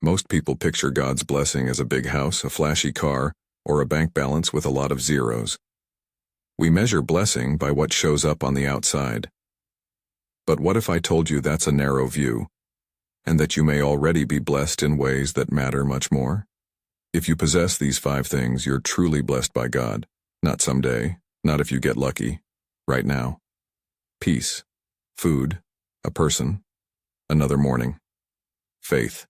Most people picture God's blessing as a big house, a flashy car, or a bank balance with a lot of zeros. We measure blessing by what shows up on the outside. But what if I told you that's a narrow view, and that you may already be blessed in ways that matter much more? If you possess these 5 things, you're truly blessed by God. Not someday, not if you get lucky, right now. Peace, food, a person, another morning. Faith.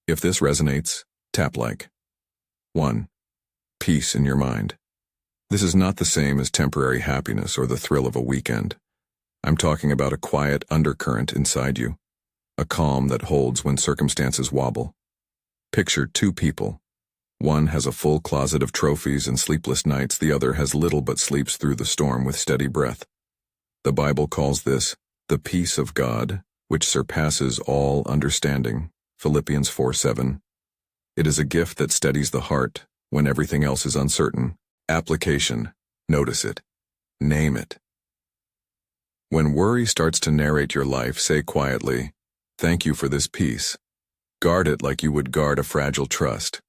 If this resonates, tap like. 1. Peace in your mind. This is not the same as temporary happiness or the thrill of a weekend. I'm talking about a quiet undercurrent inside you, a calm that holds when circumstances wobble. Picture 2 people. One has a full closet of trophies and sleepless nights, the other has little but sleeps through the storm with steady breath. The Bible calls this the peace of God, which surpasses all understanding. Philippians 4:7. It is a gift that steadies the heart when everything else is uncertain. Application. Notice it. Name it. When worry starts to narrate your life, say quietly, "Thank you for this peace." Guard it like you would guard a fragile trust.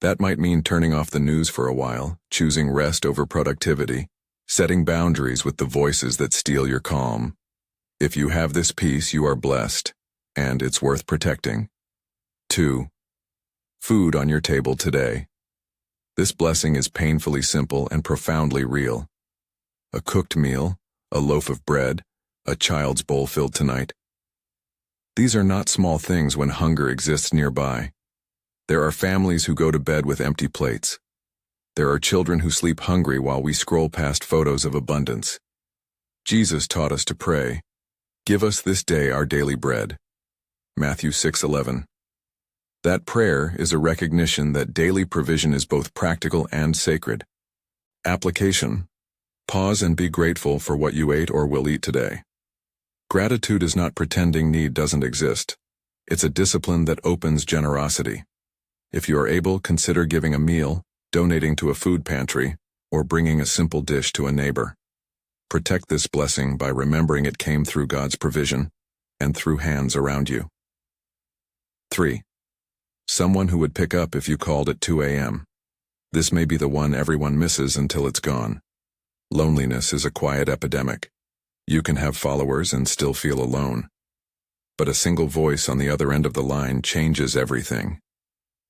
That might mean turning off the news for a while, choosing rest over productivity, setting boundaries with the voices that steal your calm. If you have this peace, you are blessed, and it's worth protecting. 2. Food on your table today. This blessing is painfully simple and profoundly real. A cooked meal, a loaf of bread, a child's bowl filled tonight. These are not small things when hunger exists nearby. There are families who go to bed with empty plates. There are children who sleep hungry while we scroll past photos of abundance. Jesus taught us to pray, "Give us this day our daily bread." Matthew 6:11. That prayer is a recognition that daily provision is both practical and sacred. Application. Pause and be grateful for what you ate or will eat today. Gratitude is not pretending need doesn't exist. It's a discipline that opens generosity. If you are able, consider giving a meal, donating to a food pantry, or bringing a simple dish to a neighbor. Protect this blessing by remembering it came through God's provision and through hands around you. 3. Someone who would pick up if you called at 2 a.m. This may be the one everyone misses until it's gone. Loneliness is a quiet epidemic. You can have followers and still feel alone. But a single voice on the other end of the line changes everything.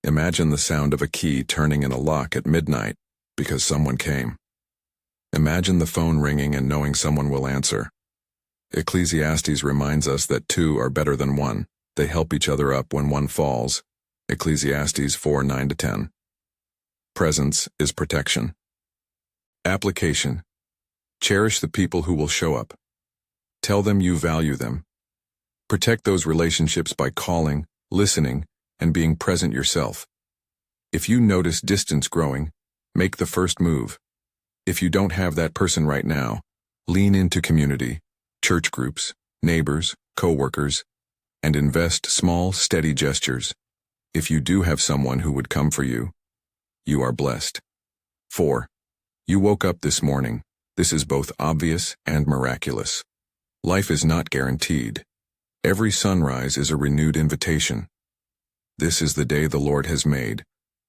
Imagine the sound of a key turning in a lock at midnight because someone came. Imagine the phone ringing and knowing someone will answer. Ecclesiastes reminds us that 2 are better than 1. They help each other up when one falls. Ecclesiastes 4:9-10. Presence is protection. Application. Cherish the people who will show up. Tell them you value them. Protect those relationships by calling, listening, and being present yourself. If you notice distance growing, make the first move. If you don't have that person right now, lean into community, church groups, neighbors, co-workers, and invest small, steady gestures. If you do have someone who would come for you, you are blessed. 4. You woke up this morning. This is both obvious and miraculous. Life is not guaranteed. Every sunrise is a renewed invitation. This is the day the Lord has made.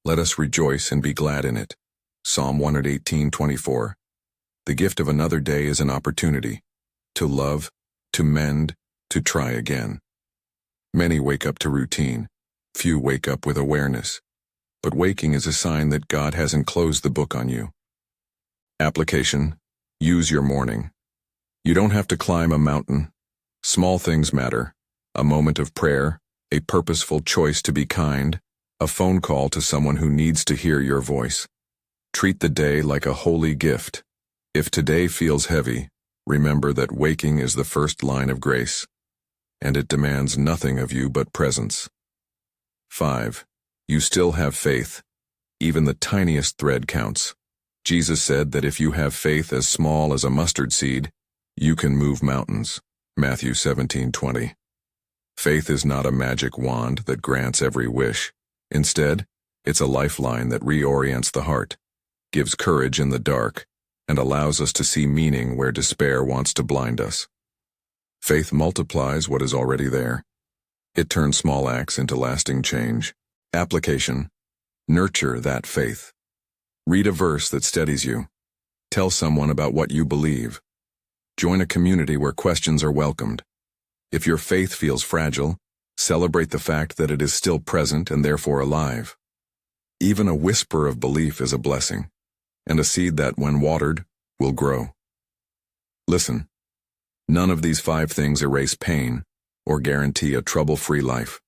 Let us rejoice and be glad in it. Psalm 118:24. The gift of another day is an opportunity to love, to mend, to try again. Many wake up to routine. Few wake up with awareness. But waking is a sign that God hasn't closed the book on you. Application. Use your morning. You don't have to climb a mountain. Small things matter. A moment of prayer, a purposeful choice to be kind, a phone call to someone who needs to hear your voice. Treat the day like a holy gift. If today feels heavy, remember that waking is the first line of grace, and it demands nothing of you but presence. 5. You still have faith. Even the tiniest thread counts. Jesus said that if you have faith as small as a mustard seed, you can move mountains. Matthew 17:20. Faith is not a magic wand that grants every wish. Instead, it's a lifeline that reorients the heart, gives courage in the dark, and allows us to see meaning where despair wants to blind us. Faith multiplies what is already there. It turns small acts into lasting change. Application. Nurture that faith. Read a verse that steadies you. Tell someone about what you believe. Join a community where questions are welcomed. If your faith feels fragile, celebrate the fact that it is still present and therefore alive. Even a whisper of belief is a blessing, and a seed that, when watered, will grow. Listen, none of these 5 things erase pain or guarantee a trouble-free life.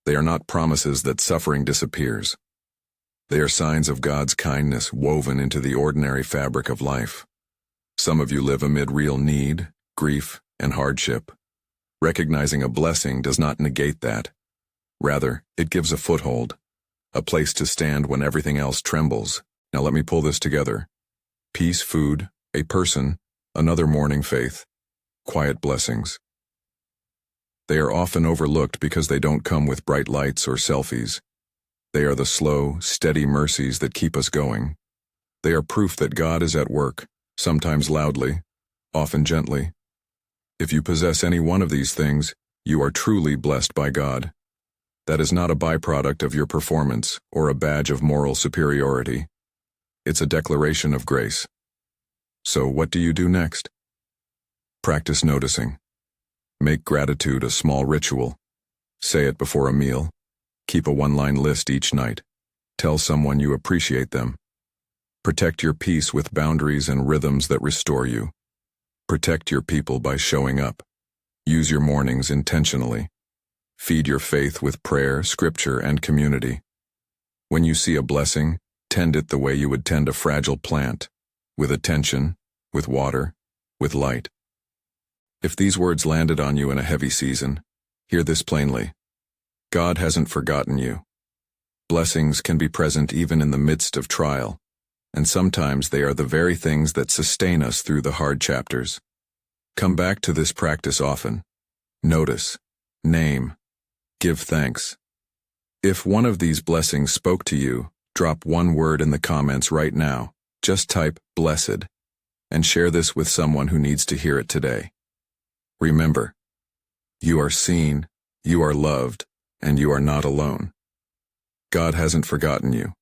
They are not promises that suffering disappears. They are signs of God's kindness woven into the ordinary fabric of life. Some of you live amid real need, grief, and hardship. Recognizing a blessing does not negate that. Rather, it gives a foothold, a place to stand when everything else trembles. Now let me pull this together. Peace, food, a person, another morning faith, quiet blessings. They are often overlooked because they don't come with bright lights or selfies. They are the slow, steady mercies that keep us going. They are proof that God is at work, sometimes loudly, often gently. If you possess any one of these things, you are truly blessed by God. That is not a byproduct of your performance or a badge of moral superiority. It's a declaration of grace. So what do you do next? Practice noticing. Make gratitude a small ritual. Say it before a meal. Keep a one-line list each night. Tell someone you appreciate them. Protect your peace with boundaries and rhythms that restore you. Protect your people by showing up. Use your mornings intentionally. Feed your faith with prayer, scripture, and community. When you see a blessing, tend it the way you would tend a fragile plant, with attention, with water, with light. If these words landed on you in a heavy season, hear this plainly. God hasn't forgotten you. Blessings can be present even in the midst of trial, and sometimes they are the very things that sustain us through the hard chapters. Come back to this practice often. Notice, name, give thanks. If one of these blessings spoke to you, drop one word in the comments right now. Just type "blessed" and share this with someone who needs to hear it today. Remember, you are seen, you are loved, and you are not alone. God hasn't forgotten you.